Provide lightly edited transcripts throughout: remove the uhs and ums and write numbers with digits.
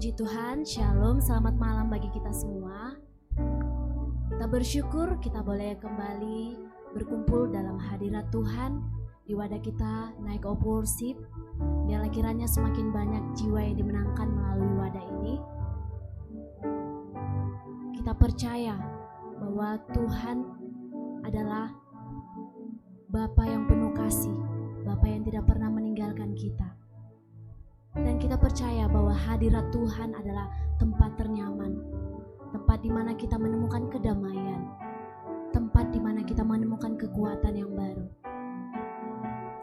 Puji Tuhan, Shalom, selamat malam bagi kita semua. Kita bersyukur kita boleh kembali berkumpul dalam hadirat Tuhan. Di wadah kita Night of Worship. Biarlah kiranya semakin banyak jiwa yang dimenangkan melalui wadah ini. Kita percaya bahwa Tuhan adalah Bapa yang penuh kasih, Bapa yang tidak pernah meninggalkan kita. Dan kita percaya bahwa hadirat Tuhan adalah tempat ternyaman, tempat di mana kita menemukan kedamaian, tempat di mana kita menemukan kekuatan yang baru.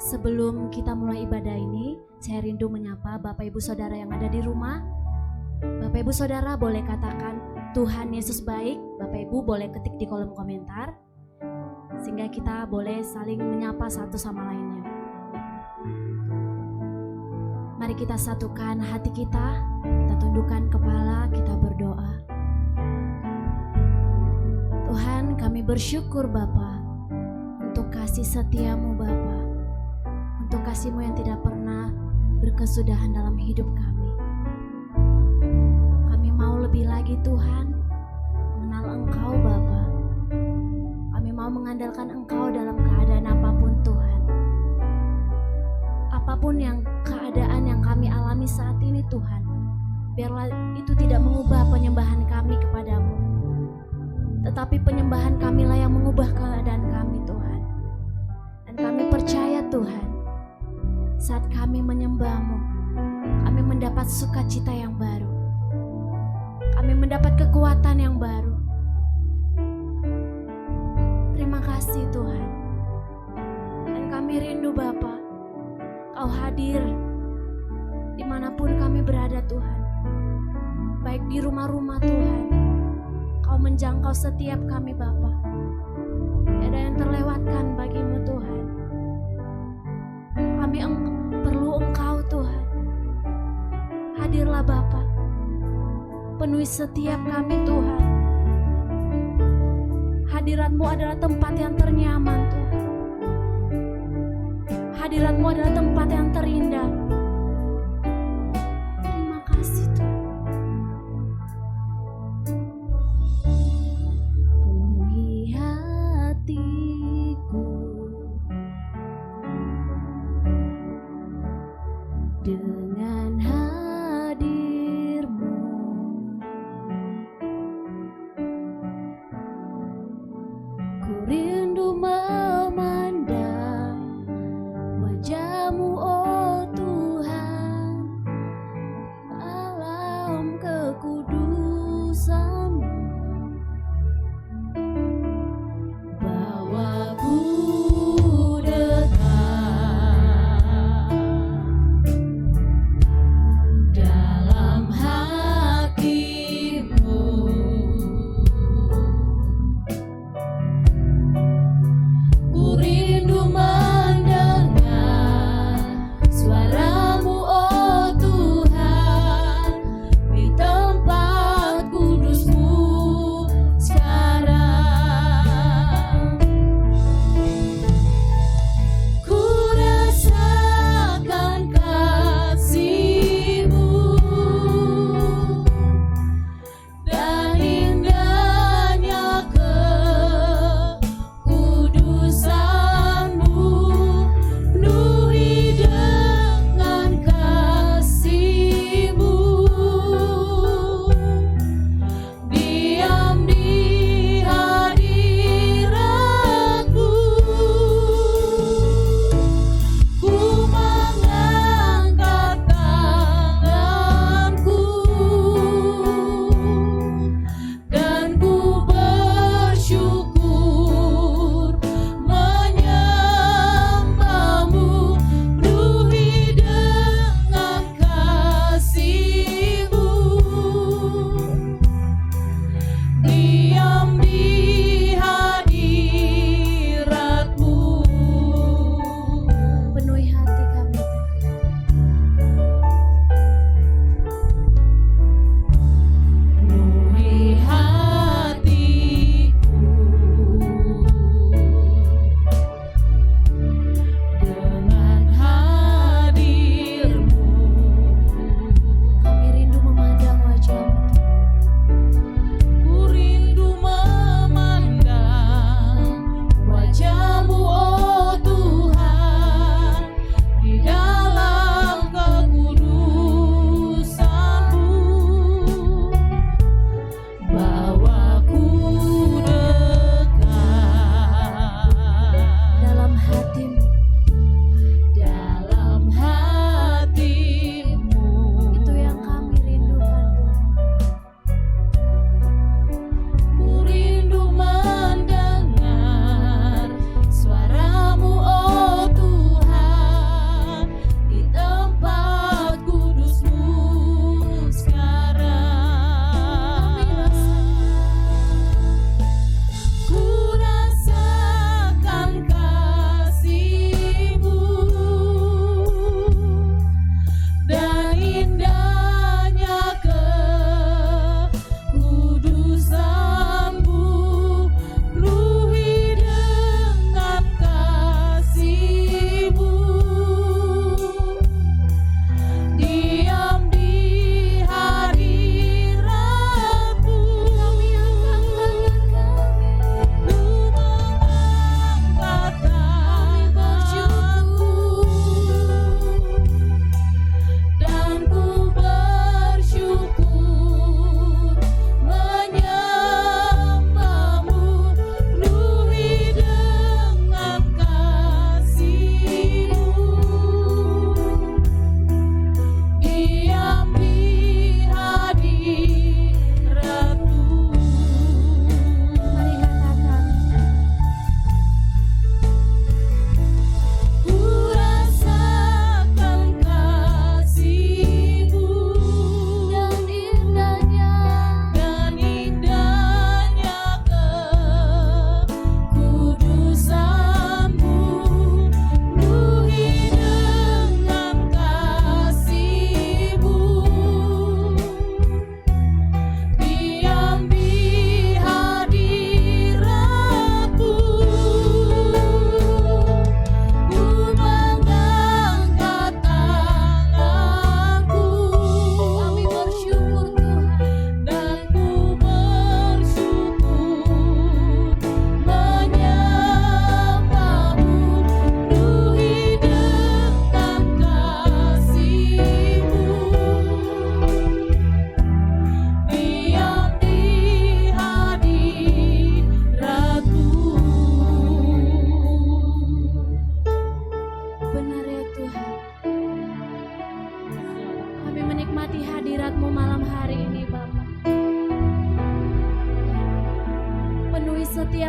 Sebelum kita mulai ibadah ini, saya rindu menyapa Bapak Ibu Saudara yang ada di rumah. Bapak Ibu Saudara boleh katakan Tuhan Yesus baik. Bapak Ibu boleh ketik di kolom komentar, sehingga kita boleh saling menyapa satu sama lainnya. Mari kita satukan hati kita tundukkan kepala, kita berdoa. Tuhan, kami bersyukur Bapa untuk kasih setiamu Bapa, untuk kasih-Mu yang tidak pernah berkesudahan dalam hidup kami. Kami mau lebih lagi Tuhan mengenal Engkau Bapa. Kami mau mengandalkan Engkau dalam keadaan apapun Tuhan. Apapun yang keadaan yang kami alami saat ini Tuhan, biarlah itu tidak mengubah penyembahan kami kepadamu, tetapi penyembahan kamilah yang mengubah keadaan kami Tuhan. Dan kami percaya Tuhan, saat kami menyembah-Mu, kami mendapat sukacita yang baru, kami mendapat kekuatan yang baru. Terima kasih Tuhan. Dan kami rindu Bapa, Kau hadir dimanapun kami berada Tuhan. Baik di rumah-rumah Tuhan, Kau menjangkau setiap kami Bapa. Tidak ada yang terlewatkan bagi-Mu Tuhan. Kami perlu Engkau Tuhan. Hadirlah Bapa, penuhi setiap kami Tuhan. Hadirat-Mu adalah tempat yang ternyaman Tuhan. Hadirat-Mu adalah tempat yang terindah. Terima kasih Tuhan. Penuhi hatiku dengan hadir-Mu. Ku rindu memandang wajah-Mu, oh Tuhan, dalam kekudusan-Mu. Bawaku dekat dalam hati-Mu.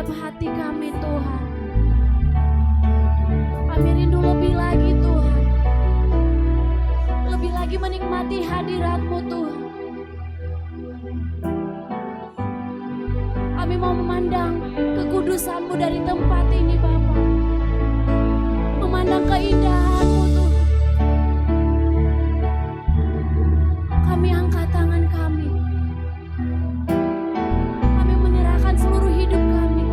setiap hati kami Tuhan. Kami rindu lebih lagi Tuhan, lebih lagi menikmati hadirat-Mu Tuhan. Kami mau memandang kekudusan-Mu dari tempat ini Bapa, memandang keindahan-Mu Tuhan. Kami angkat tangan kami, kami menyerahkan seluruh hidup kami,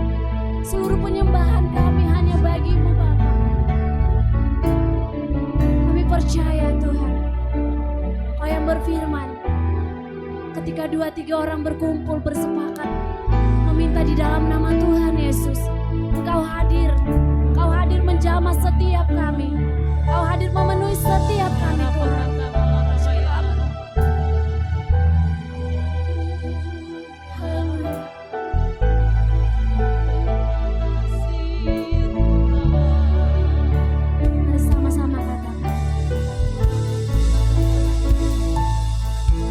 seluruh penyembahan kami hanya bagi-Mu Bapa. Kami percaya Tuhan, Kau yang berfirman, ketika 2-3 orang berkumpul bersepakat meminta di dalam nama Tuhan Yesus, Engkau hadir menjamah setiap kami, Engkau hadir memenuhi setiap kami Tuhan. Bersama-sama katakan,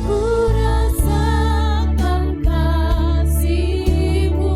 ku rasakan kasih-Mu.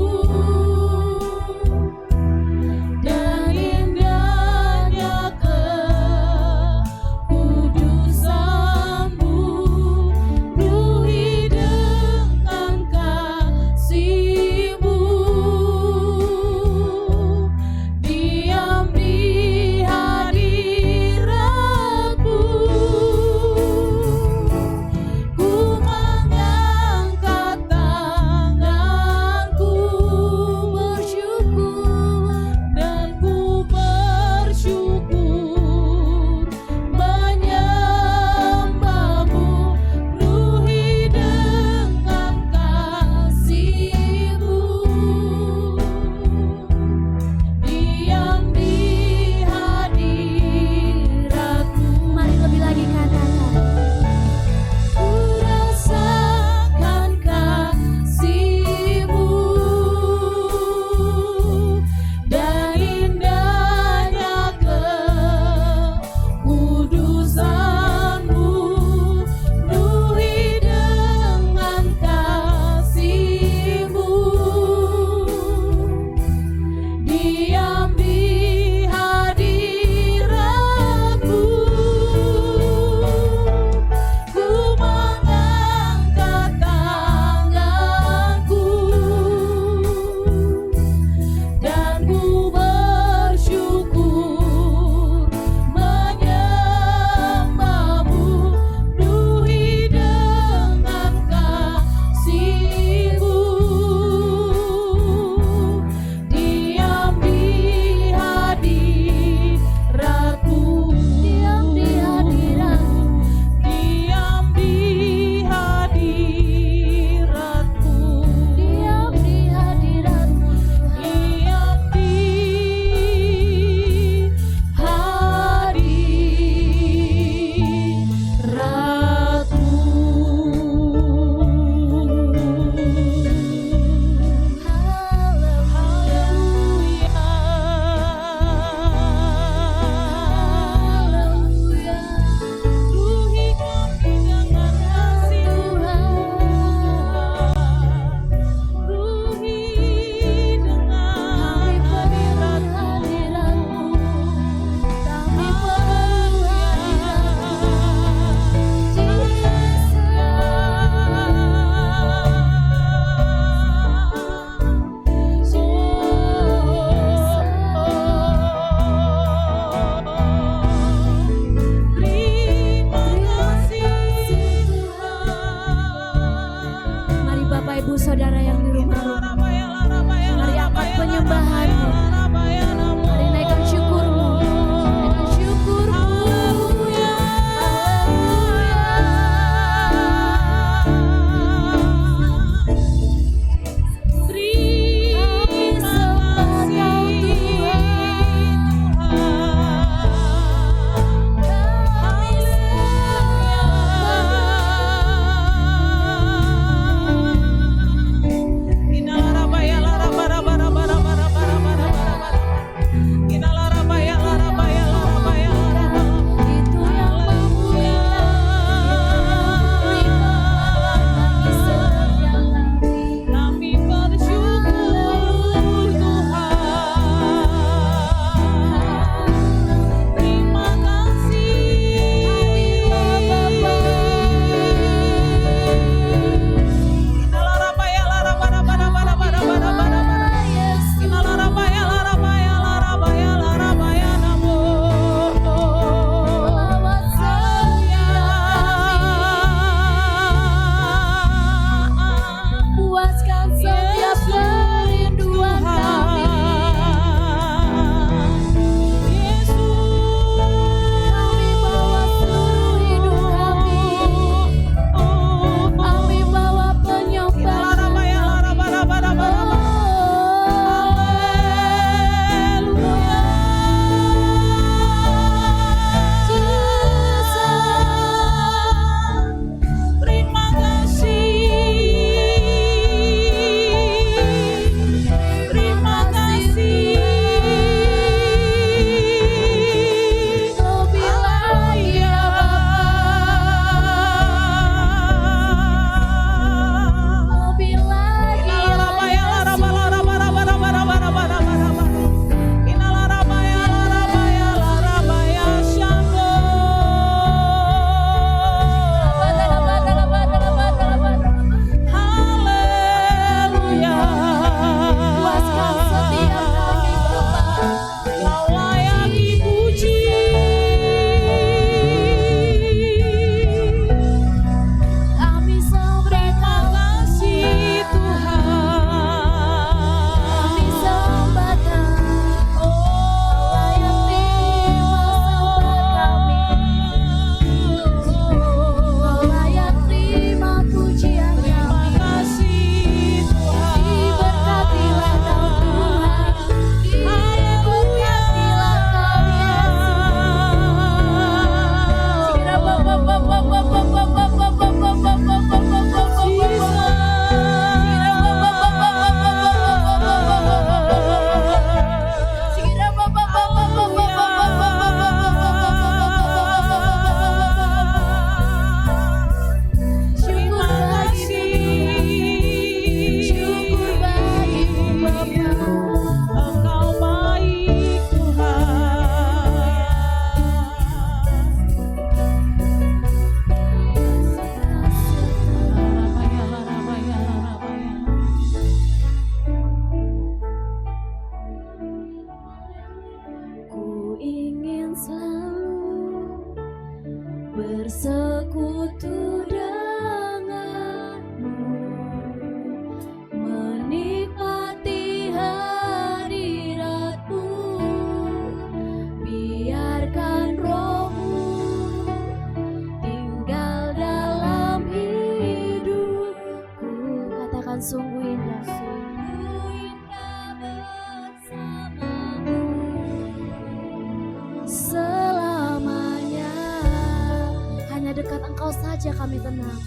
saja kami tenang.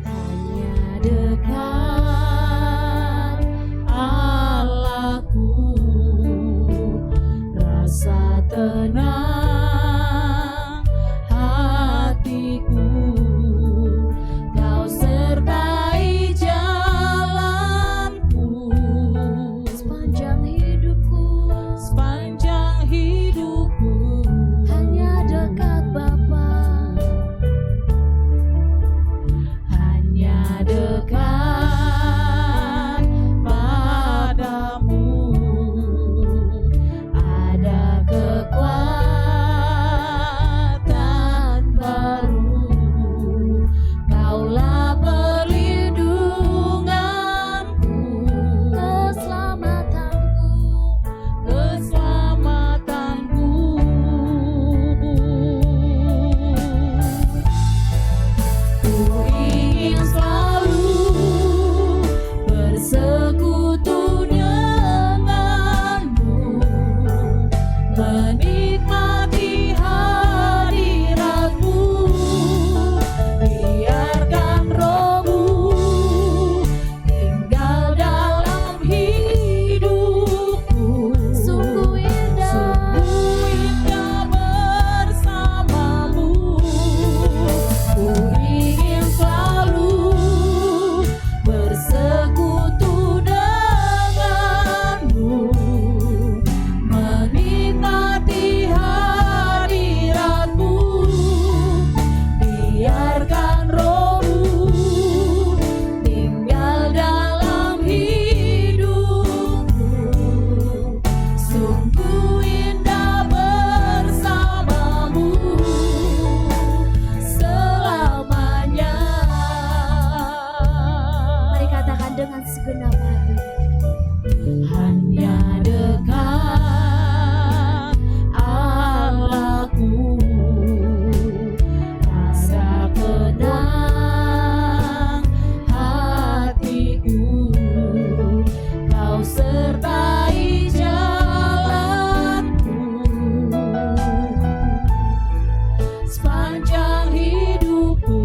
Hanya dekat Allahku, rasa tenang hatiku, Kau sertai jalanku Sepanjang hidupku, sepanjang hidupku. hanya dekat Bapa, Hanya dekat padamu ada kekuatan baru. Kaulah perlindunganku, keselamatanku. keselamatanku. Ku ingin selalu bersekutu denganmu, menikmati hadiratmu. Biarkan rohmu tinggal dalam hidupku. Sungguh indah, bersamamu. Ku ingin selalu bersekutu denganmu, menikmati hadiratmu. Biarkan rohmu tinggal dalam hidupku. Sungguh indah bersamamu selamanya. mari katakan dengan segenap hati. Hanya dekat Allahku, rasa tenang hatiku, Kau sertai jalanku sepanjang hidupku.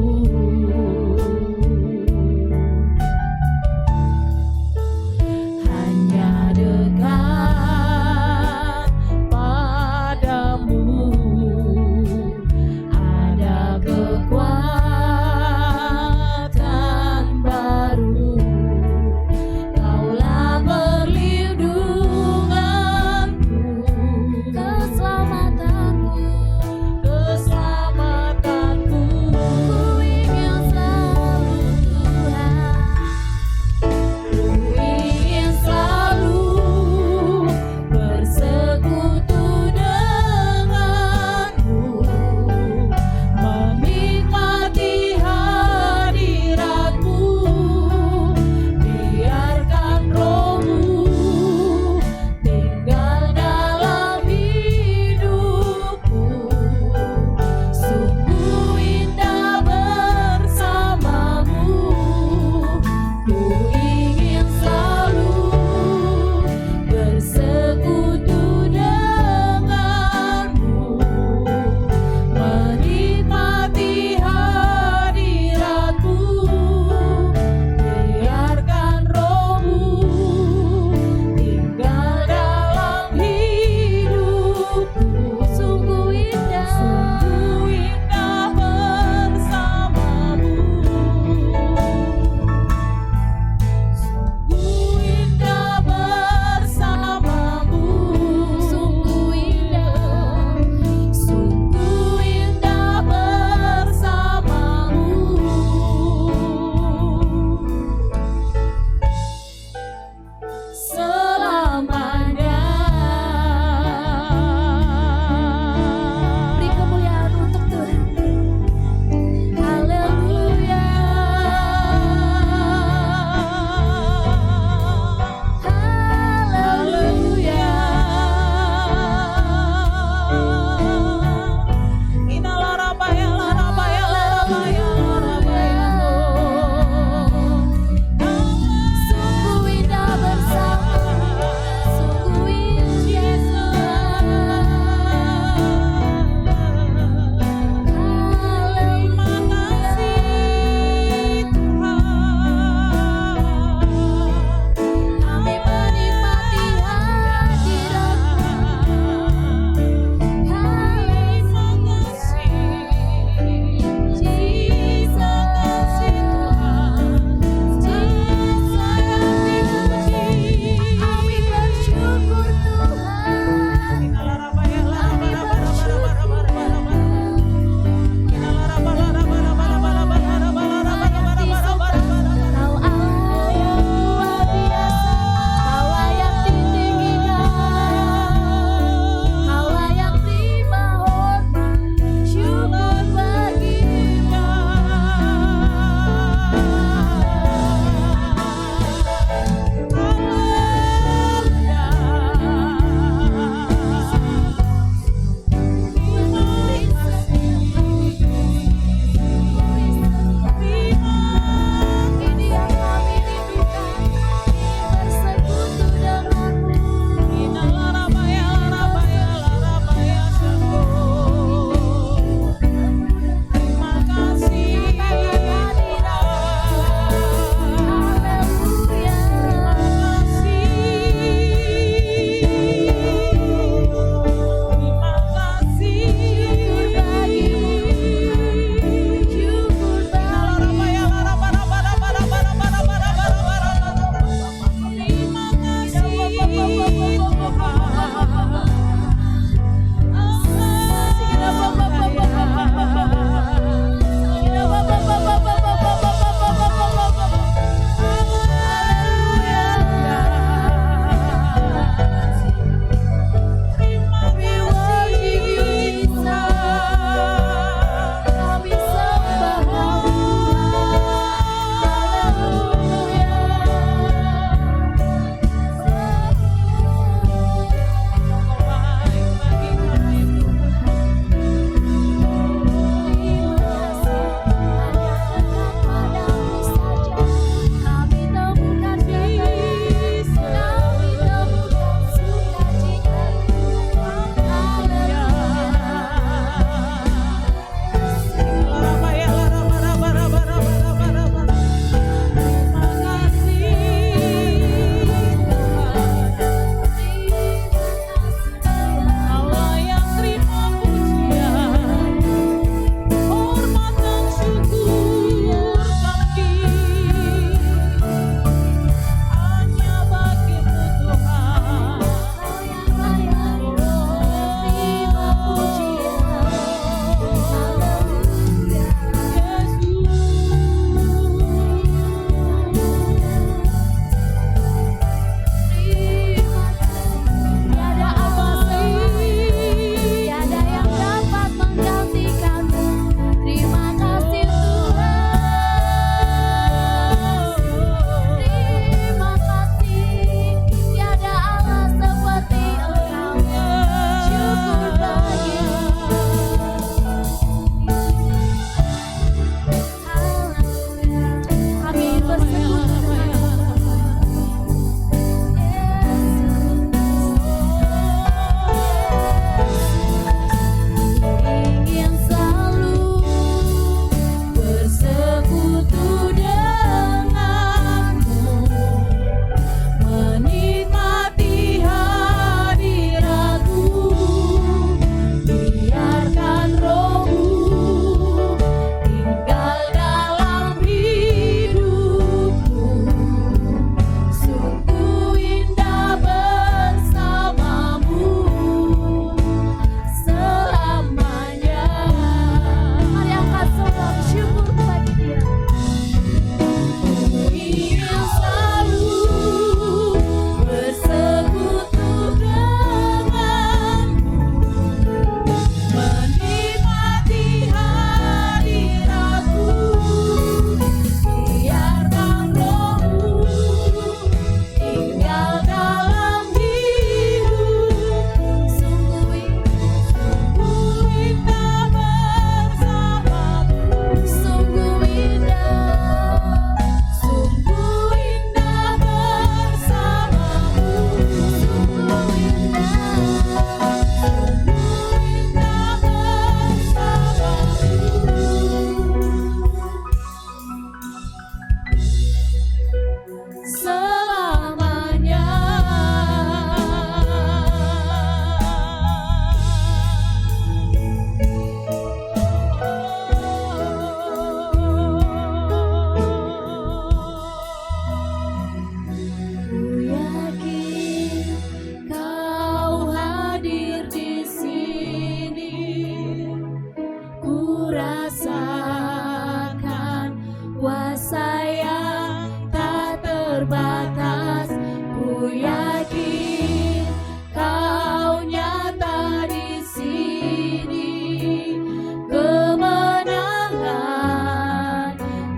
Ku yakin Kau nyata di sini, kemenangan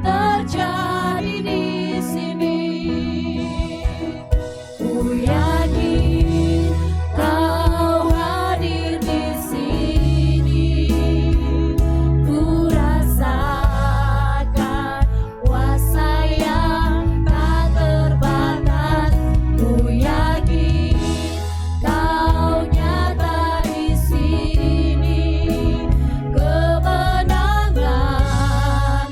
terjadi di sini. Ku yakin Kau hadir di sini, ku rasakan kuasa yang tak terbatas. Ku yakin Kau nyata di sini, kemenangan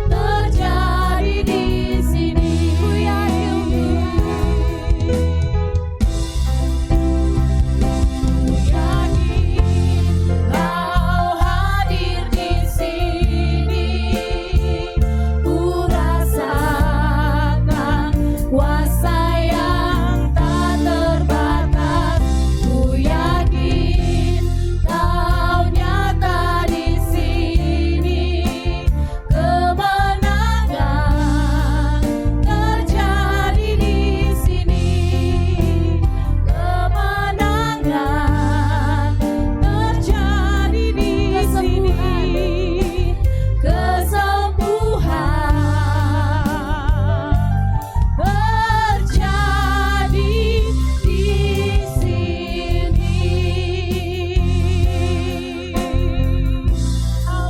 terjadi di sini. Ku yakin Kau hadir di sini, ku rasakan kuasa yang tak terbatas. Ku yakin Kau nyata di sini, kemenangan terjadi di sini, kemenangan terjadi di sini, kesembuhan terjadi di sini.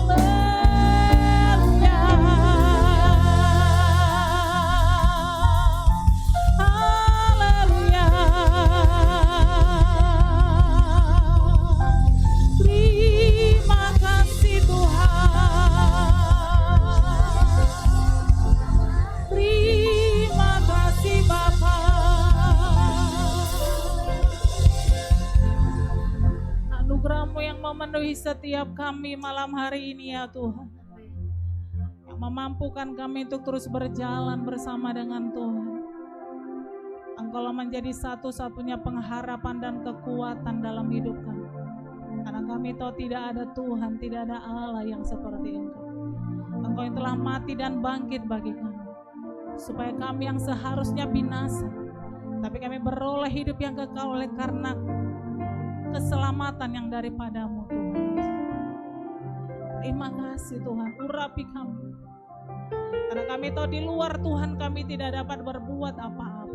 Haleluya, haleluya. Terima kasih Tuhan, terima kasih Bapa. Anugerah-Mu yang memenuhi setiap kami malam hari ini ya Tuhan, yang memampukan kami untuk terus berjalan bersama dengan Tuhan. Engkaulah menjadi satu-satunya pengharapan dan kekuatan dalam hidup kami. Karena kami tahu tidak ada Tuhan, tidak ada Allah yang seperti Engkau. Engkau yang telah mati dan bangkit bagi kami, supaya kami yang seharusnya binasa, tapi kami beroleh hidup yang kekal oleh karena keselamatan yang daripadamu Tuhan Yesus. Terima kasih Tuhan, urapi kami. Karena kami tahu di luar Tuhan kami tidak dapat berbuat apa-apa.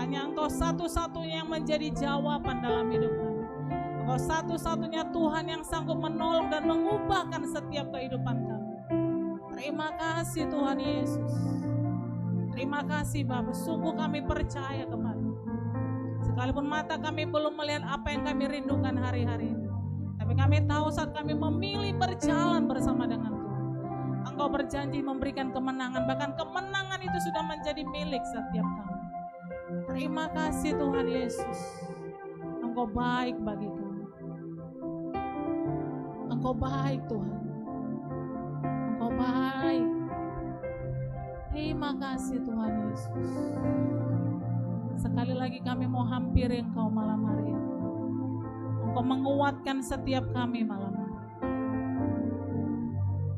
Hanya Engkau satu-satunya yang menjadi jawaban dalam hidup kami. Engkau satu-satunya Tuhan yang sanggup menolong dan mengubahkan setiap kehidupan kami. Terima kasih Tuhan Yesus. Terima kasih Bapa, sungguh kami percaya kepada-Mu. Sekalipun mata kami belum melihat apa yang kami rindukan hari-hari ini, tapi kami tahu saat kami memilih berjalan bersama dengan Tuhan, Engkau berjanji memberikan kemenangan, bahkan kemenangan itu sudah menjadi milik setiap kami. Terima kasih Tuhan Yesus. Engkau baik bagi kami. Engkau baik Tuhan. Engkau baik. Terima kasih Tuhan Yesus. Sekali lagi kami mau hampiri Engkau malam hari ini. Engkau menguatkan setiap kami malam hari.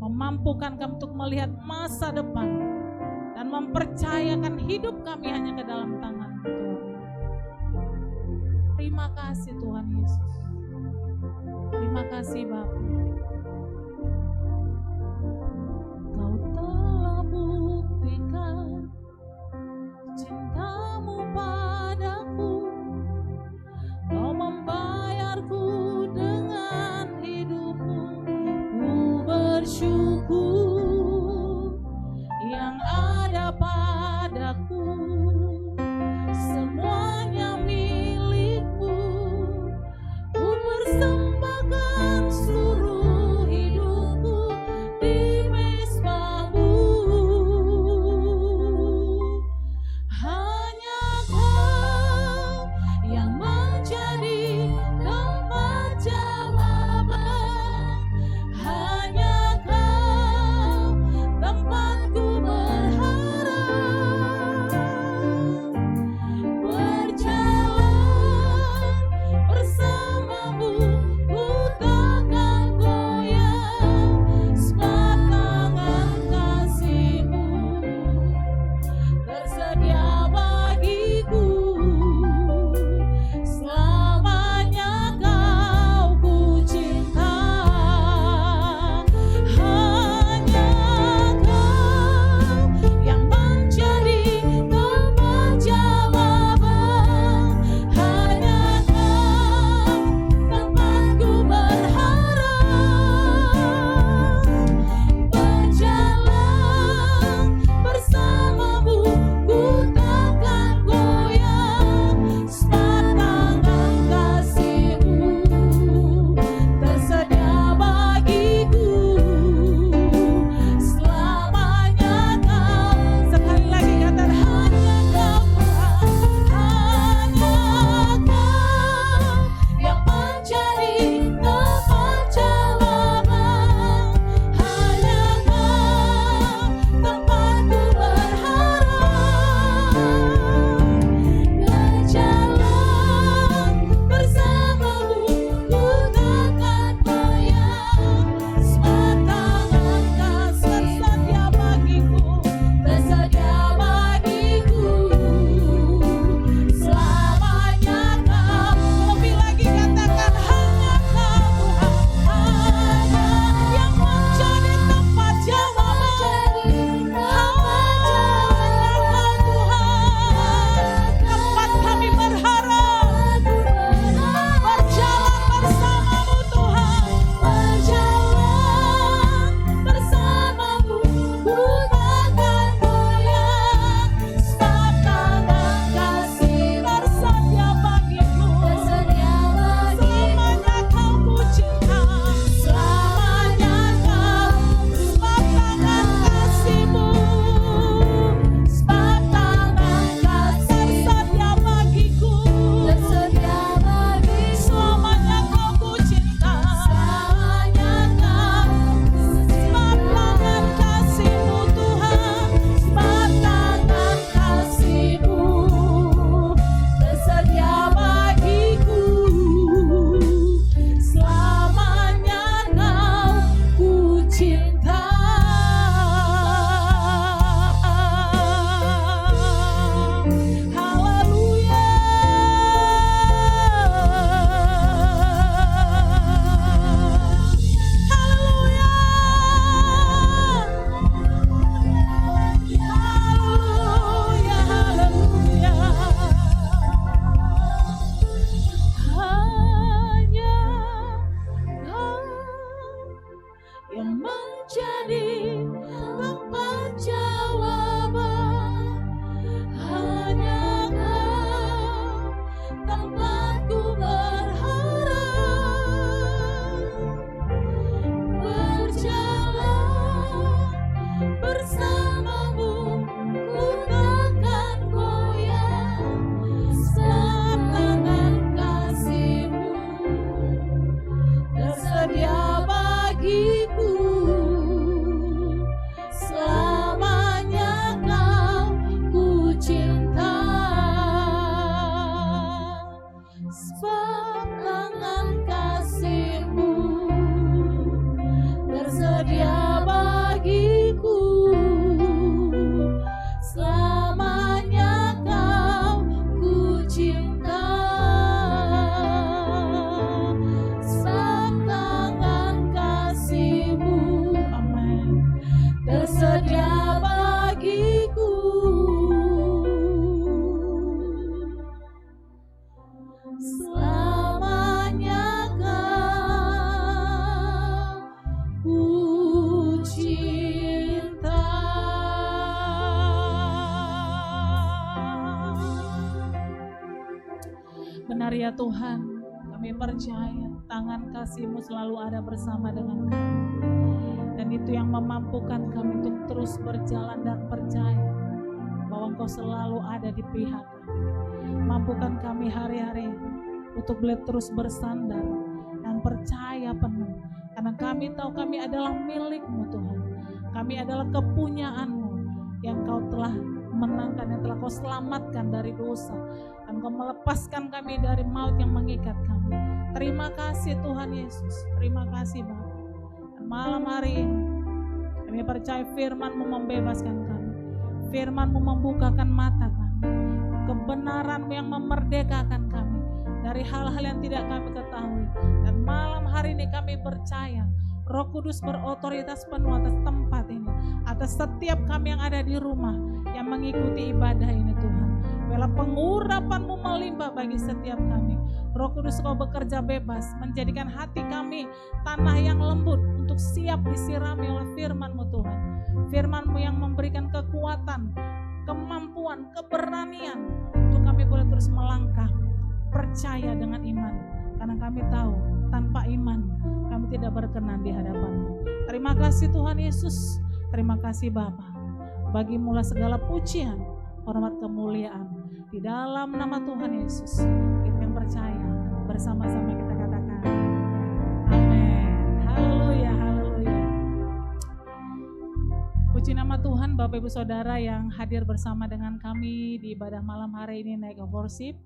Memampukan kami untuk melihat masa depan dan mempercayakan hidup kami hanya ke dalam tangan Tuhan. Terima kasih Tuhan Yesus. Terima kasih Bapa. Kau telah buktikan cinta-Mu padaku. Kau membayarku dengan hidup-Mu. Ku bersyukur yang ada padaku. Semuanya milik-Mu. Ku persembahkan seluruh Benar ya Tuhan, kami percaya tangan kasih-Mu selalu ada bersama dengan kami. Dan itu yang memampukan kami untuk terus berjalan dan percaya bahwa Engkau selalu ada di pihak kami. Mampukan kami hari-hari untuk boleh terus bersandar dan percaya penuh. Karena kami tahu kami adalah milik-Mu Tuhan. Kami adalah kepunyaan-Mu yang Kau telah menangkan, yang telah Kau selamatkan dari dosa, dan Kau melepaskan kami dari maut yang mengikat kami. Terima kasih Tuhan Yesus, terima kasih Bapa. Dan malam hari ini kami percaya firman-Mu membebaskan kami, firman-Mu membukakan mata kami, kebenaran-Mu yang memerdekakan kami dari hal-hal yang tidak kami ketahui. Dan malam hari ini kami percaya Roh Kudus berotoritas penuh atas tempat ini, atas setiap kami yang ada di rumah yang mengikuti ibadah ini Tuhan. Biarlah pengurapan-Mu melimpah bagi setiap kami. Roh Kudus Kau bekerja bebas, menjadikan hati kami tanah yang lembut untuk siap disirami oleh firman-Mu Tuhan. Firman-Mu yang memberikan kekuatan, kemampuan, keberanian untuk kami boleh terus melangkah percaya dengan iman. Karena kami tahu tanpa iman kami tidak berkenan di hadapan-Mu. Terima kasih Tuhan Yesus, terima kasih Bapa. Bagi-Mu segala pujian, hormat, kemuliaan. Di dalam nama Tuhan Yesus kita yang percaya, bersama-sama kita katakan amin. Haleluya, haleluya. Puji nama Tuhan. Bapak Ibu Saudara yang hadir bersama dengan kami di ibadah malam hari ini Night of Worship.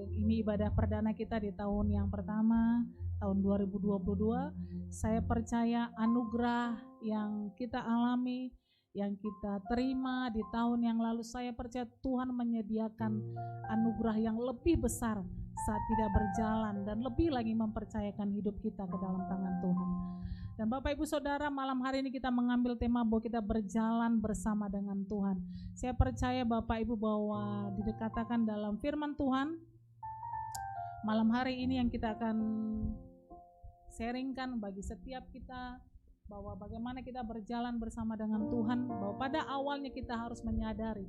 Ini ibadah perdana kita di tahun yang pertama, tahun 2022. Saya percaya anugerah yang kita alami, yang kita terima di tahun yang lalu, saya percaya Tuhan menyediakan anugerah yang lebih besar saat tidak berjalan, dan lebih lagi mempercayakan hidup kita ke dalam tangan Tuhan. Dan Bapak Ibu Saudara, malam hari ini kita mengambil tema bahwa kita berjalan bersama dengan Tuhan. Saya percaya Bapak Ibu bahwa dikatakan dalam firman Tuhan, malam hari ini yang kita akan sharingkan bagi setiap kita, bahwa bagaimana kita berjalan bersama dengan Tuhan, bahwa pada awalnya kita harus menyadari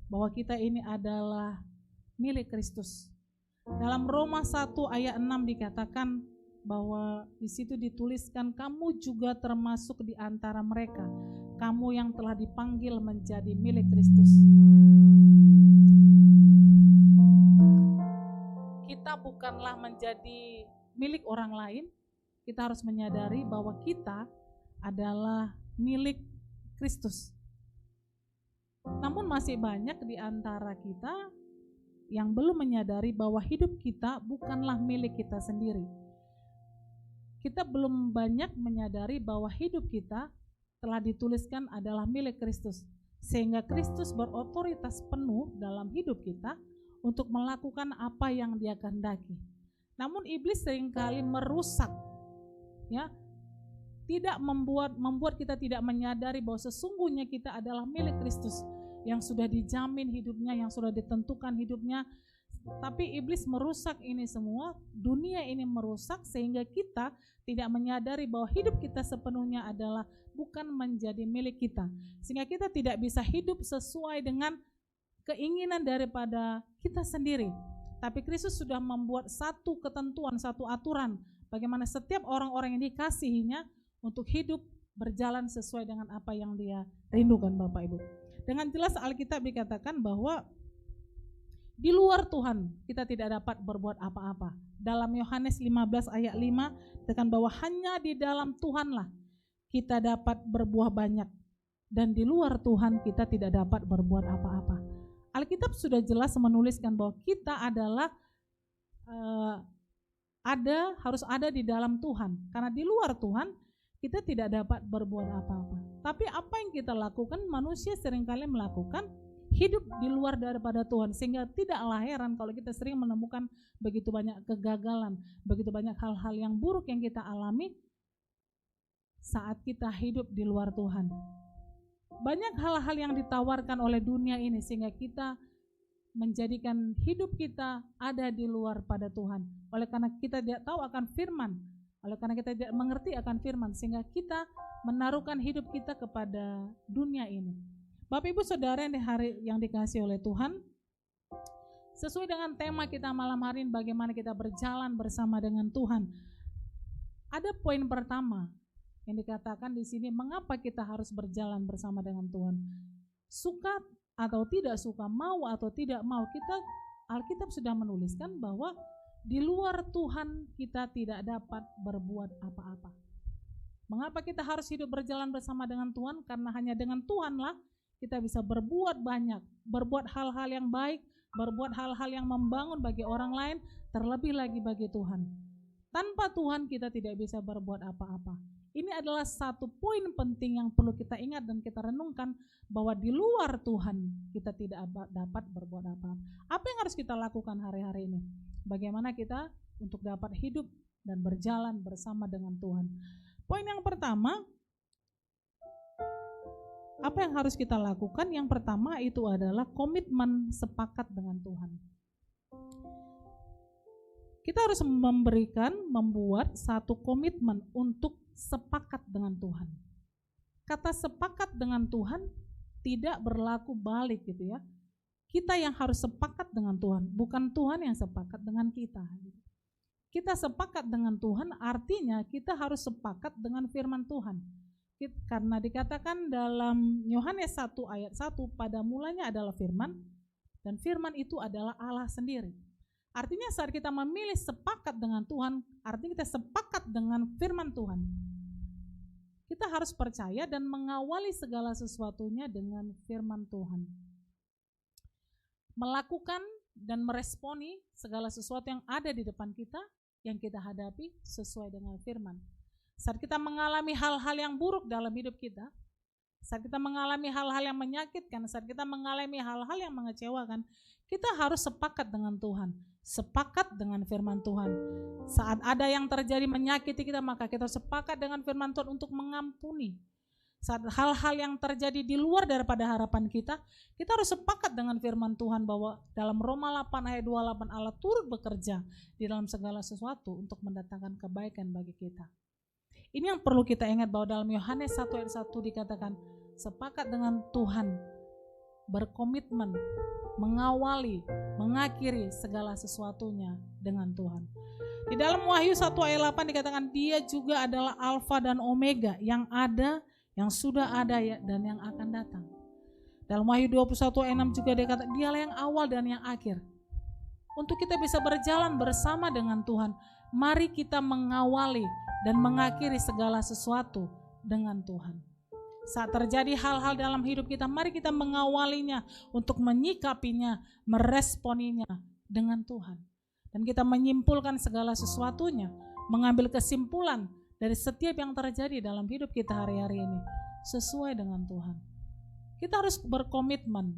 bahwa kita ini adalah milik Kristus. Dalam Roma 1 ayat 6 dikatakan bahwa di situ dituliskan, kamu juga termasuk di antara mereka, kamu yang telah dipanggil menjadi milik Kristus. Kita bukanlah menjadi milik orang lain, kita harus menyadari bahwa kita adalah milik Kristus. Namun masih banyak di antara kita yang belum menyadari bahwa hidup kita bukanlah milik kita sendiri. Kita belum banyak menyadari bahwa hidup kita telah dituliskan adalah milik Kristus, sehingga Kristus berotoritas penuh dalam hidup kita untuk melakukan apa yang Dia kehendaki. Namun iblis seringkali merusak, ya, tidak membuat kita tidak menyadari bahwa sesungguhnya kita adalah milik Kristus yang sudah dijamin hidupnya, yang sudah ditentukan hidupnya. Tapi iblis merusak ini semua, dunia ini merusak sehingga kita tidak menyadari bahwa hidup kita sepenuhnya adalah bukan menjadi milik kita. Sehingga kita tidak bisa hidup sesuai dengan keinginan daripada kita sendiri. Tapi Kristus sudah membuat satu ketentuan, satu aturan bagaimana setiap orang-orang yang dikasihinya untuk hidup berjalan sesuai dengan apa yang Dia rindukan, Bapak Ibu. Dengan jelas Alkitab dikatakan bahwa di luar Tuhan kita tidak dapat berbuat apa-apa. Dalam Yohanes 15 ayat 5 dikatakan bahwa hanya di dalam Tuhanlah kita dapat berbuah banyak, dan di luar Tuhan kita tidak dapat berbuat apa-apa. Alkitab sudah jelas menuliskan bahwa kita adalah harus ada di dalam Tuhan, karena di luar Tuhan kita tidak dapat berbuat apa-apa. Tapi apa yang kita lakukan, manusia seringkali melakukan hidup di luar daripada Tuhan, sehingga tidaklah heran kalau kita sering menemukan begitu banyak kegagalan, begitu banyak hal-hal yang buruk yang kita alami saat kita hidup di luar Tuhan. Banyak hal-hal yang ditawarkan oleh dunia ini sehingga kita menjadikan hidup kita ada di luar pada Tuhan. Oleh karena kita tidak tahu akan firman, oleh karena kita tidak mengerti akan firman, sehingga kita menaruhkan hidup kita kepada dunia ini. Bapak Ibu Saudara yang dikasihi oleh Tuhan, Sesuai dengan tema kita malam hari ini, bagaimana kita berjalan bersama dengan Tuhan. Ada poin pertama yang dikatakan di sini, mengapa kita harus berjalan bersama dengan Tuhan. Suka atau tidak suka, mau atau tidak mau, Alkitab sudah menuliskan bahwa di luar Tuhan kita tidak dapat berbuat apa-apa. Mengapa kita harus hidup berjalan bersama dengan Tuhan? Karena hanya dengan Tuhanlah kita bisa berbuat banyak, berbuat hal-hal yang baik, berbuat hal-hal yang membangun bagi orang lain, terlebih lagi bagi Tuhan. Tanpa Tuhan kita tidak bisa berbuat apa-apa. Ini adalah satu poin penting yang perlu kita ingat dan kita renungkan, bahwa di luar Tuhan kita tidak dapat berbuat apa-apa. Apa yang harus kita lakukan hari-hari ini? Bagaimana kita untuk dapat hidup dan berjalan bersama dengan Tuhan. Poin yang pertama, apa yang harus kita lakukan? Yang pertama itu adalah komitmen sepakat dengan Tuhan. Kita harus membuat satu komitmen untuk sepakat dengan Tuhan. Kata sepakat dengan Tuhan tidak berlaku balik gitu ya. Kita yang harus sepakat dengan Tuhan, bukan Tuhan yang sepakat dengan kita. Kita sepakat dengan Tuhan artinya kita harus sepakat dengan firman Tuhan. Karena dikatakan dalam Yohanes 1 ayat 1, pada mulanya adalah firman, dan firman itu adalah Allah sendiri. Artinya saat kita memilih sepakat dengan Tuhan, artinya kita sepakat dengan firman Tuhan. Kita harus percaya dan mengawali segala sesuatunya dengan firman Tuhan. Melakukan dan meresponi segala sesuatu yang ada di depan kita, yang kita hadapi sesuai dengan firman. Saat kita mengalami hal-hal yang buruk dalam hidup kita, saat kita mengalami hal-hal yang menyakitkan, saat kita mengalami hal-hal yang mengecewakan, kita harus sepakat dengan Tuhan, sepakat dengan firman Tuhan. Saat ada yang terjadi menyakiti kita, maka kita sepakat dengan firman Tuhan untuk mengampuni. Saat hal-hal yang terjadi di luar daripada harapan kita harus sepakat dengan firman Tuhan bahwa dalam Roma 8 ayat 28 Allah turut bekerja di dalam segala sesuatu untuk mendatangkan kebaikan bagi kita. Ini yang perlu kita ingat, bahwa dalam Yohanes 1 ayat 1 dikatakan sepakat dengan Tuhan, berkomitmen, mengawali, mengakhiri segala sesuatunya dengan Tuhan. Di dalam Wahyu 1 ayat 8 dikatakan Dia juga adalah Alfa dan Omega, yang ada, yang sudah ada dan yang akan datang. Dalam Wahyu 21 ayat 6 juga dikatakan Dialah yang awal dan yang akhir. Untuk kita bisa berjalan bersama dengan Tuhan, mari kita mengawali dan mengakhiri segala sesuatu dengan Tuhan. Saat terjadi hal-hal dalam hidup kita, mari kita mengawalinya untuk menyikapinya, meresponinya dengan Tuhan. Dan kita menyimpulkan segala sesuatunya, mengambil kesimpulan dari setiap yang terjadi dalam hidup kita hari-hari ini sesuai dengan Tuhan. Kita harus berkomitmen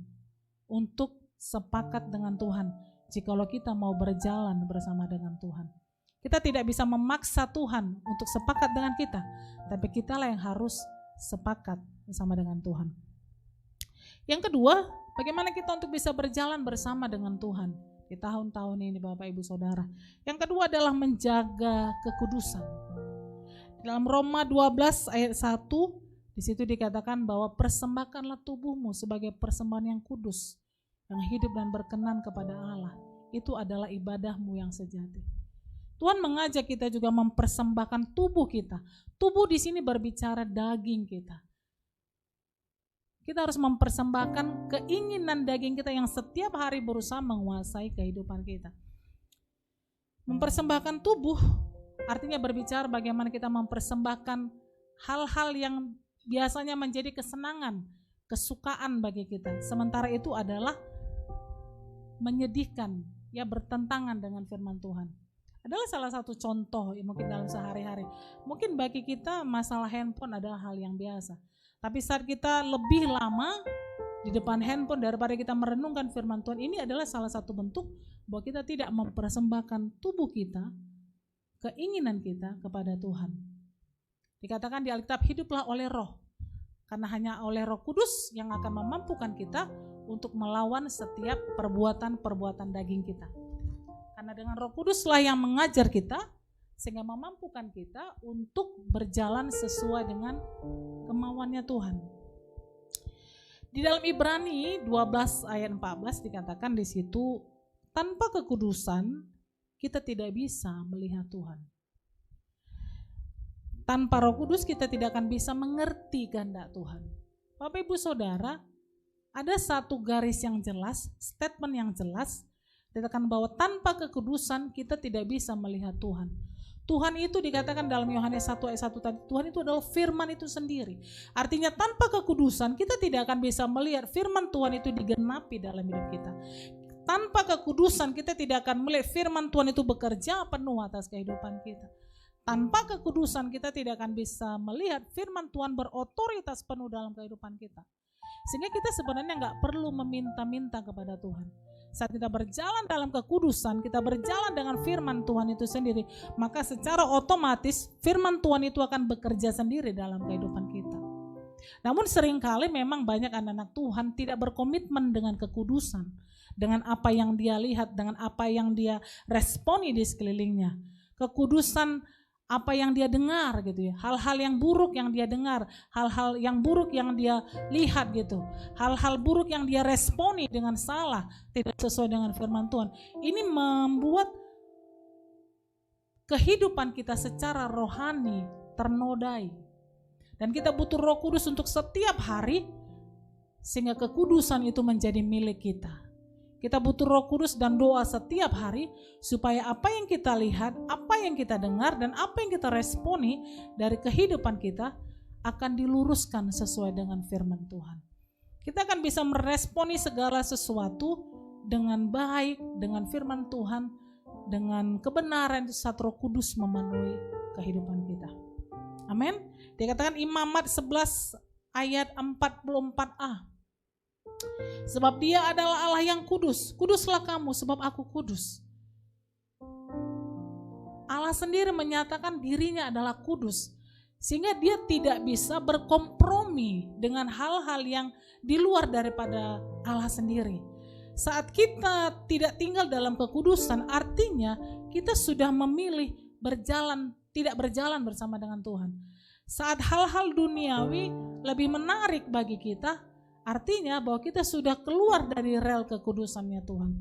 untuk sepakat dengan Tuhan jikalau kita mau berjalan bersama dengan Tuhan. Kita tidak bisa memaksa Tuhan untuk sepakat dengan kita, tapi kitalah yang harus sepakat bersama dengan Tuhan. Yang kedua, bagaimana kita untuk bisa berjalan bersama dengan Tuhan di tahun-tahun ini Bapak Ibu Saudara. Yang kedua adalah menjaga kekudusan. Dalam Roma 12 ayat 1, di situ dikatakan bahwa persembahkanlah tubuhmu sebagai persembahan yang kudus, yang hidup dan berkenan kepada Allah. Itu adalah ibadahmu yang sejati. Tuhan mengajak kita juga mempersembahkan tubuh kita. Tubuh di sini berbicara daging kita. Kita harus mempersembahkan keinginan daging kita yang setiap hari berusaha menguasai kehidupan kita. Mempersembahkan tubuh artinya berbicara bagaimana kita mempersembahkan hal-hal yang biasanya menjadi kesenangan, kesukaan bagi kita. Sementara itu adalah menyedihkan, ya bertentangan dengan firman Tuhan. Adalah salah satu contoh mungkin dalam sehari-hari. Mungkin bagi kita masalah handphone adalah hal yang biasa. Tapi saat kita lebih lama di depan handphone daripada kita merenungkan firman Tuhan, ini adalah salah satu bentuk bahwa kita tidak mempersembahkan tubuh kita, keinginan kita kepada Tuhan. Dikatakan di Alkitab, hiduplah oleh roh. Karena hanya oleh Roh Kudus yang akan memampukan kita untuk melawan setiap perbuatan-perbuatan daging kita. Karena dengan Roh Kuduslah yang mengajar kita sehingga memampukan kita untuk berjalan sesuai dengan kemauannya Tuhan. Di dalam Ibrani 12 ayat 14 dikatakan di situ, tanpa kekudusan kita tidak bisa melihat Tuhan. Tanpa Roh Kudus kita tidak akan bisa mengerti kehendak Tuhan. Bapak Ibu Saudara, ada satu garis yang jelas, statement yang jelas, dikatakan bahwa tanpa kekudusan kita tidak bisa melihat Tuhan. Tuhan itu dikatakan dalam Yohanes 1 ayat 1 tadi, Tuhan itu adalah firman itu sendiri. Artinya tanpa kekudusan kita tidak akan bisa melihat firman Tuhan itu digenapi dalam hidup kita. Tanpa kekudusan kita tidak akan melihat firman Tuhan itu bekerja penuh atas kehidupan kita. Tanpa kekudusan kita tidak akan bisa melihat firman Tuhan berotoritas penuh dalam kehidupan kita. Sehingga kita sebenarnya nggak perlu meminta-minta kepada Tuhan. Saat kita berjalan dalam kekudusan, kita berjalan dengan firman Tuhan itu sendiri, maka secara otomatis firman Tuhan itu akan bekerja sendiri dalam kehidupan kita. Namun seringkali memang banyak anak-anak Tuhan tidak berkomitmen dengan kekudusan, dengan apa yang dia lihat, dengan apa yang dia responi di sekelilingnya. Kekudusan apa yang dia dengar gitu ya, hal-hal yang buruk yang dia dengar, hal-hal yang buruk yang dia lihat gitu, hal-hal buruk yang dia responi dengan salah, tidak sesuai dengan firman Tuhan. Ini membuat kehidupan kita secara rohani ternodai. Dan kita butuh Roh Kudus untuk setiap hari sehingga kekudusan itu menjadi milik kita. Kita butuh Roh Kudus dan doa setiap hari supaya apa yang kita lihat, apa yang kita dengar, dan apa yang kita responi dari kehidupan kita akan diluruskan sesuai dengan firman Tuhan. Kita akan bisa meresponi segala sesuatu dengan baik, dengan firman Tuhan, dengan kebenaran saat Roh Kudus memenuhi kehidupan kita. Amin. Dikatakan Imamat 11 ayat 44a. Sebab dia adalah Allah yang kudus. Kuduslah kamu sebab aku kudus. Allah sendiri menyatakan dirinya adalah kudus. Sehingga dia tidak bisa berkompromi dengan hal-hal yang di luar daripada Allah sendiri. Saat kita tidak tinggal dalam kekudusan, artinya kita sudah memilih tidak berjalan bersama dengan Tuhan. Saat hal-hal duniawi lebih menarik bagi kita, artinya bahwa kita sudah keluar dari rel kekudusannya Tuhan.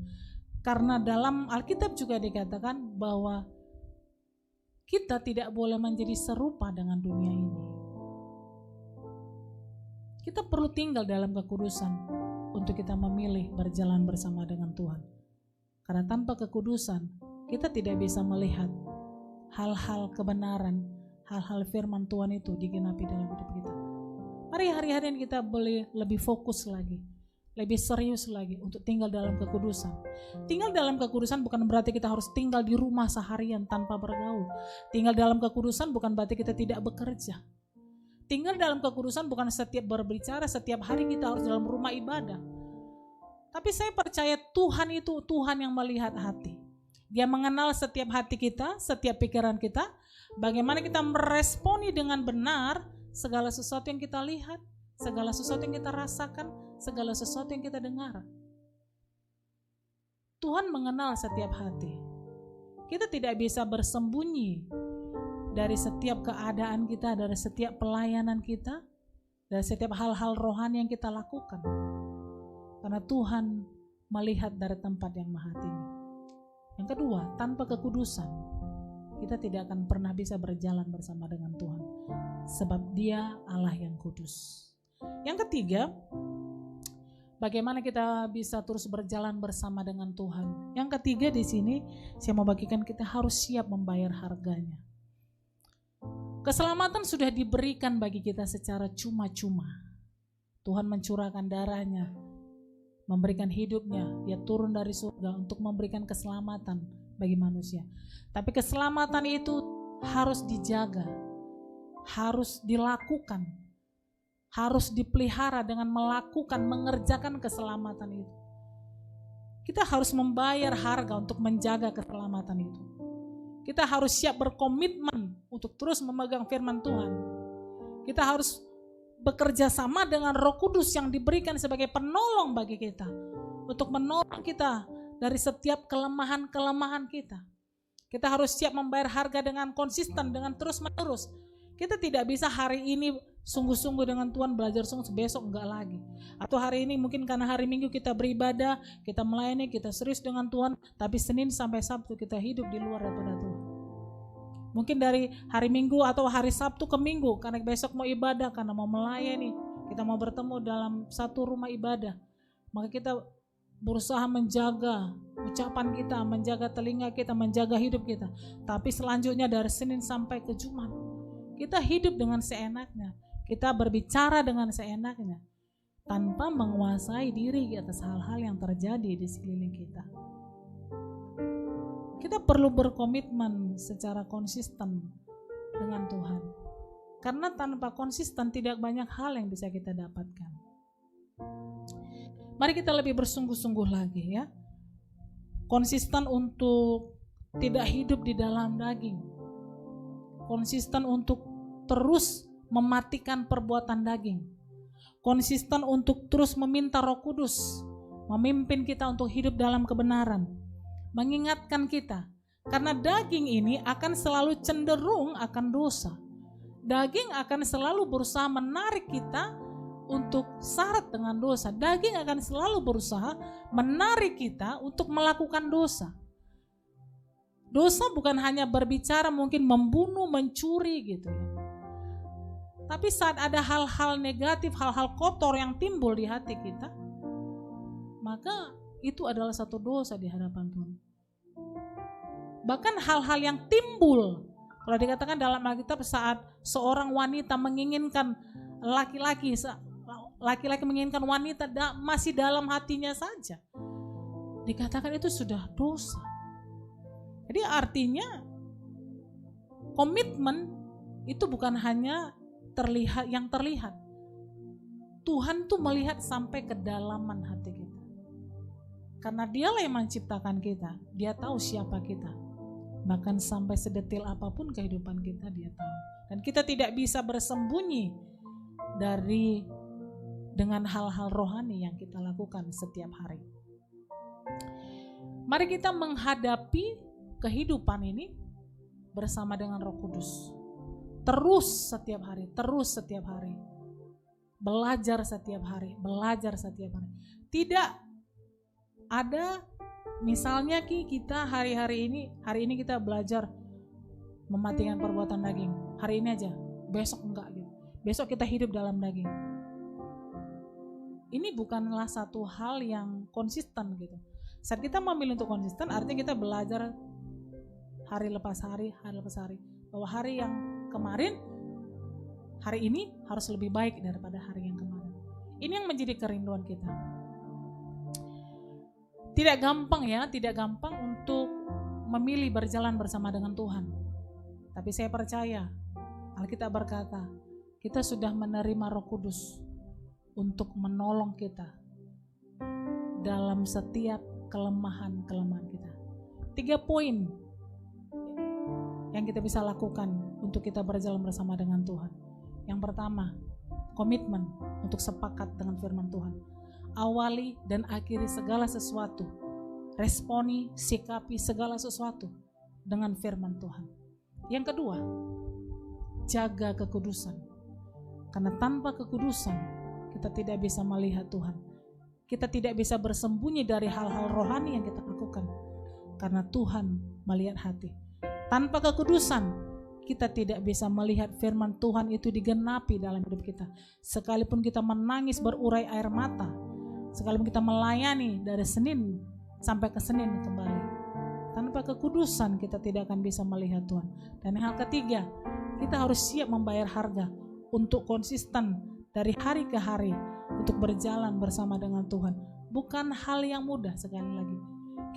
Karena dalam Alkitab juga dikatakan bahwa kita tidak boleh menjadi serupa dengan dunia ini. Kita perlu tinggal dalam kekudusan untuk kita memilih berjalan bersama dengan Tuhan. Karena tanpa kekudusan kita tidak bisa melihat hal-hal kebenaran, hal-hal firman Tuhan itu digenapi dalam hidup kita. Mari hari-harian kita boleh lebih fokus lagi, lebih serius lagi untuk tinggal dalam kekudusan. Tinggal dalam kekudusan bukan berarti kita harus tinggal di rumah seharian tanpa bergaul. Tinggal dalam kekudusan bukan berarti kita tidak bekerja. Tinggal dalam kekudusan bukan setiap berbicara, setiap hari kita harus dalam rumah ibadah. Tapi saya percaya Tuhan itu Tuhan yang melihat hati. Dia mengenal setiap hati kita, setiap pikiran kita, bagaimana kita meresponi dengan benar segala sesuatu yang kita lihat, segala sesuatu yang kita rasakan, segala sesuatu yang kita dengar. Tuhan mengenal setiap hati. Kita tidak bisa bersembunyi dari setiap keadaan kita, dari setiap pelayanan kita, dari setiap hal-hal rohani yang kita lakukan. Karena Tuhan melihat dari tempat yang maha tinggi. Yang kedua, tanpa kekudusan, kita tidak akan pernah bisa berjalan bersama dengan Tuhan. Sebab dia Allah yang kudus. Yang ketiga, bagaimana kita bisa terus berjalan bersama dengan Tuhan. Yang ketiga di sini, saya mau bagikan kita harus siap membayar harganya. Keselamatan sudah diberikan bagi kita secara cuma-cuma. Tuhan mencurahkan darahnya, memberikan hidupnya, dia turun dari surga untuk memberikan keselamatan bagi manusia. Tapi keselamatan itu harus dijaga, harus dilakukan, harus dipelihara dengan mengerjakan keselamatan itu. Kita harus membayar harga untuk menjaga keselamatan itu. Kita harus siap berkomitmen untuk terus memegang firman Tuhan. Kita harus bekerja sama dengan Roh Kudus yang diberikan sebagai penolong bagi kita, untuk menolong kita dari setiap kelemahan-kelemahan kita. Kita harus siap membayar harga dengan konsisten, dengan terus-menerus. Kita tidak bisa hari ini sungguh-sungguh dengan Tuhan, belajar sungguh, besok enggak lagi. Atau hari ini mungkin karena hari Minggu kita beribadah, kita melayani, kita serius dengan Tuhan, tapi Senin sampai Sabtu kita hidup di luar daripada Tuhan. Mungkin dari hari Minggu atau hari Sabtu ke Minggu, karena besok mau ibadah, karena mau melayani, kita mau bertemu dalam satu rumah ibadah, maka kita berusaha menjaga ucapan kita, menjaga telinga kita, menjaga hidup kita. Tapi selanjutnya dari Senin sampai ke Jumat, kita hidup dengan seenaknya. Kita berbicara dengan seenaknya tanpa menguasai diri atas hal-hal yang terjadi di sekeliling kita. Kita perlu berkomitmen secara konsisten dengan Tuhan. Karena tanpa konsisten tidak banyak hal yang bisa kita dapatkan. Mari kita lebih bersungguh-sungguh lagi ya. Konsisten untuk tidak hidup di dalam daging. Konsisten untuk terus mematikan perbuatan daging. Konsisten untuk terus meminta Roh Kudus memimpin kita untuk hidup dalam kebenaran. Mengingatkan kita, karena daging ini akan selalu cenderung akan dosa. Daging akan selalu berusaha menarik kita untuk syarat dengan dosa. Daging akan selalu berusaha menarik kita untuk melakukan dosa. Dosa bukan hanya berbicara mungkin membunuh, mencuri gitu ya. Tapi saat ada hal-hal negatif, hal-hal kotor yang timbul di hati kita, maka itu adalah satu dosa di hadapan Tuhan. Bahkan hal-hal yang timbul, kalau dikatakan dalam Alkitab saat seorang wanita menginginkan laki-laki menginginkan wanita masih dalam hatinya saja, dikatakan itu sudah dosa. Jadi artinya komitmen itu bukan hanya terlihat. Tuhan tuh melihat sampai kedalaman hati kita. Karena Dialah yang menciptakan kita, Dia tahu siapa kita. Bahkan sampai sedetil apapun kehidupan kita Dia tahu. Dan kita tidak bisa bersembunyi dengan hal-hal rohani yang kita lakukan setiap hari. Mari kita menghadapi kehidupan ini bersama dengan Roh Kudus. Terus setiap hari. Belajar setiap hari. Tidak ada misalnya kita hari ini kita belajar mematikan perbuatan daging. Hari ini aja, besok enggak gitu. Besok kita hidup dalam daging. Ini bukanlah satu hal yang konsisten gitu. Saat kita memilih untuk konsisten, artinya kita belajar hari lepas hari. Bahwa hari yang kemarin, hari ini harus lebih baik daripada hari yang kemarin. Ini yang menjadi kerinduan kita. Tidak gampang untuk memilih berjalan bersama dengan Tuhan. Tapi saya percaya, Alkitab berkata, kita sudah menerima Roh Kudus untuk menolong kita dalam setiap kelemahan-kelemahan kita. 3 poin yang kita bisa lakukan untuk kita berjalan bersama dengan Tuhan. Yang pertama, komitmen untuk sepakat dengan firman Tuhan. Awali dan akhiri segala sesuatu. Responi, sikapi segala sesuatu dengan firman Tuhan. Yang kedua, jaga kekudusan. Karena tanpa kekudusan, kita tidak bisa melihat Tuhan. Kita tidak bisa bersembunyi dari hal-hal rohani yang kita lakukan. Karena Tuhan melihat hati. Tanpa kekudusan, kita tidak bisa melihat firman Tuhan itu digenapi dalam hidup kita. Sekalipun kita menangis berurai air mata, sekalipun kita melayani dari Senin sampai ke Senin kembali, tanpa kekudusan kita tidak akan bisa melihat Tuhan. Dan yang ketiga, kita harus siap membayar harga untuk konsisten dari hari ke hari untuk berjalan bersama dengan Tuhan. Bukan hal yang mudah sekali lagi.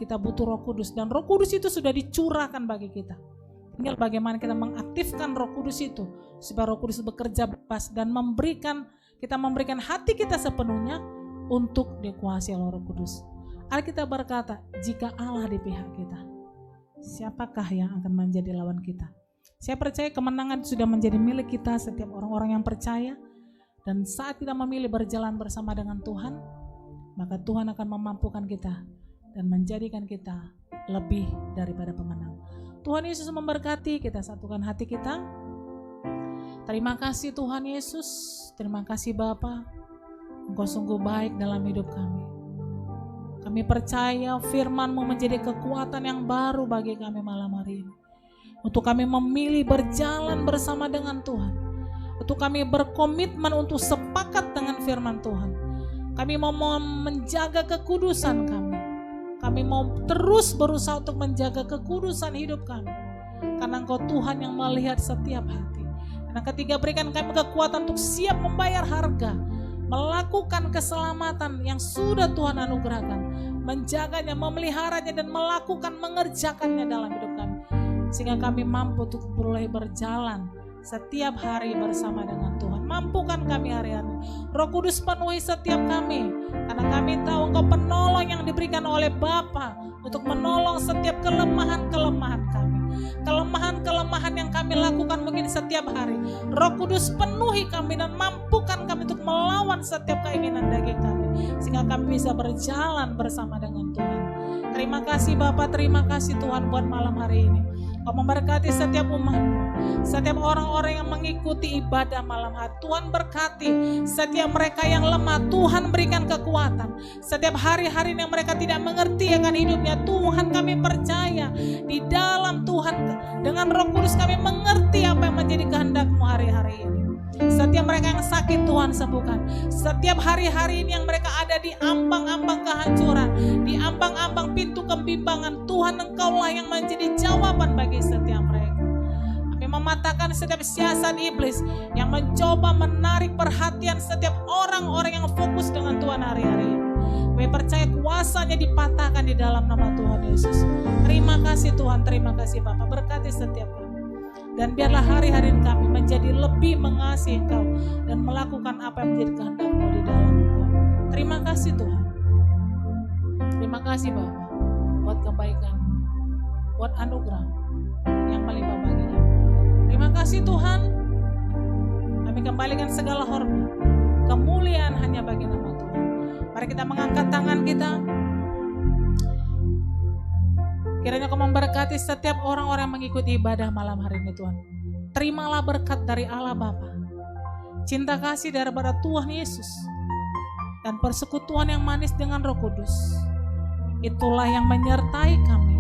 Kita butuh Roh Kudus dan Roh Kudus itu sudah dicurahkan bagi kita. Tinggal bagaimana kita mengaktifkan Roh Kudus itu supaya Roh Kudus bekerja bebas dan kita memberikan hati kita sepenuhnya untuk dikuasai oleh Roh Kudus. Alkitab berkata, jika Allah di pihak kita, siapakah yang akan menjadi lawan kita? Saya percaya kemenangan sudah menjadi milik kita setiap orang-orang yang percaya. Dan saat kita memilih berjalan bersama dengan Tuhan, maka Tuhan akan memampukan kita dan menjadikan kita lebih daripada pemenang. Tuhan Yesus memberkati, kita satukan hati kita. Terima kasih Tuhan Yesus, terima kasih Bapa. Engkau sungguh baik dalam hidup kami. Kami percaya firman-Mu menjadi kekuatan yang baru bagi kami malam hari ini. Untuk kami memilih berjalan bersama dengan Tuhan. Untuk kami berkomitmen untuk sepakat dengan firman Tuhan. Kami mau menjaga kekudusan kami. Kami mau terus berusaha untuk menjaga kekudusan hidup kami. Karena Engkau Tuhan yang melihat setiap hati. Dan ketiga, berikan kami kekuatan untuk siap membayar harga. Melakukan keselamatan yang sudah Tuhan anugerahkan. Menjaganya, memeliharanya, dan melakukan, mengerjakannya dalam hidup kami. Sehingga kami mampu untuk mulai berjalan setiap hari bersama dengan Tuhan. Mampukan kami hari-hari. Roh Kudus penuhi setiap kami. Karena kami tahu Engkau penolong yang diberikan oleh Bapa untuk menolong setiap kelemahan-kelemahan kami. Kelemahan-kelemahan yang kami lakukan mungkin setiap hari. Roh Kudus penuhi kami dan mampukan kami untuk melawan setiap keinginan daging kami. Sehingga kami bisa berjalan bersama dengan Tuhan. Terima kasih Bapa, terima kasih Tuhan buat malam hari ini. Kau memberkati setiap umat-Mu, setiap orang-orang yang mengikuti ibadah malam hari. Tuhan berkati setiap mereka yang lemah, Tuhan berikan kekuatan. Setiap hari-hari yang mereka tidak mengerti akan hidupnya, Tuhan kami percaya di dalam Tuhan dengan Roh Kudus kami mengerti apa yang menjadi kehendak-Mu hari-hari ini. Setiap mereka yang sakit Tuhan sembuhkan. Setiap hari-hari ini yang mereka ada di ambang-ambang kehancuran, di ambang-ambang pintu kebimbangan, Tuhan Engkaulah yang menjadi jawaban bagi setiap mereka. Kami mematahkan setiap siasat iblis yang mencoba menarik perhatian setiap orang-orang yang fokus dengan Tuhan hari-hari ini. Kami percaya kuasanya dipatahkan di dalam nama Tuhan Yesus. Terima kasih Tuhan, terima kasih Bapa, berkati setiap kami. Dan biarlah hari-hari kami menjadi lebih mengasihi Engkau dan melakukan apa yang menjadi kehendak-Mu di dalam Engkau. Terima kasih Tuhan. Terima kasih Bapa buat kebaikan, buat anugerah yang melimpah bagi kami. Terima kasih Tuhan. Kami kembalikan segala hormat, kemuliaan hanya bagi nama Tuhan. Mari kita mengangkat tangan kita. Kiranya Kau memberkati setiap orang-orang yang mengikuti ibadah malam hari ini Tuhan. Terimalah berkat dari Allah Bapa, cinta kasih daripada Tuhan Yesus, dan persekutuan yang manis dengan Roh Kudus. Itulah yang menyertai kami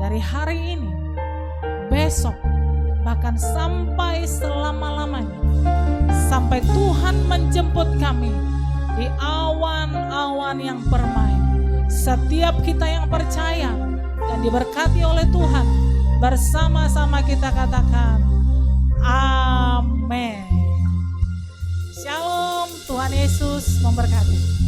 dari hari ini, besok, bahkan sampai selama-lamanya. Sampai Tuhan menjemput kami di awan-awan yang permai. Setiap kita yang percaya dan diberkati oleh Tuhan, bersama-sama kita katakan amin. Shalom, Tuhan Yesus memberkati.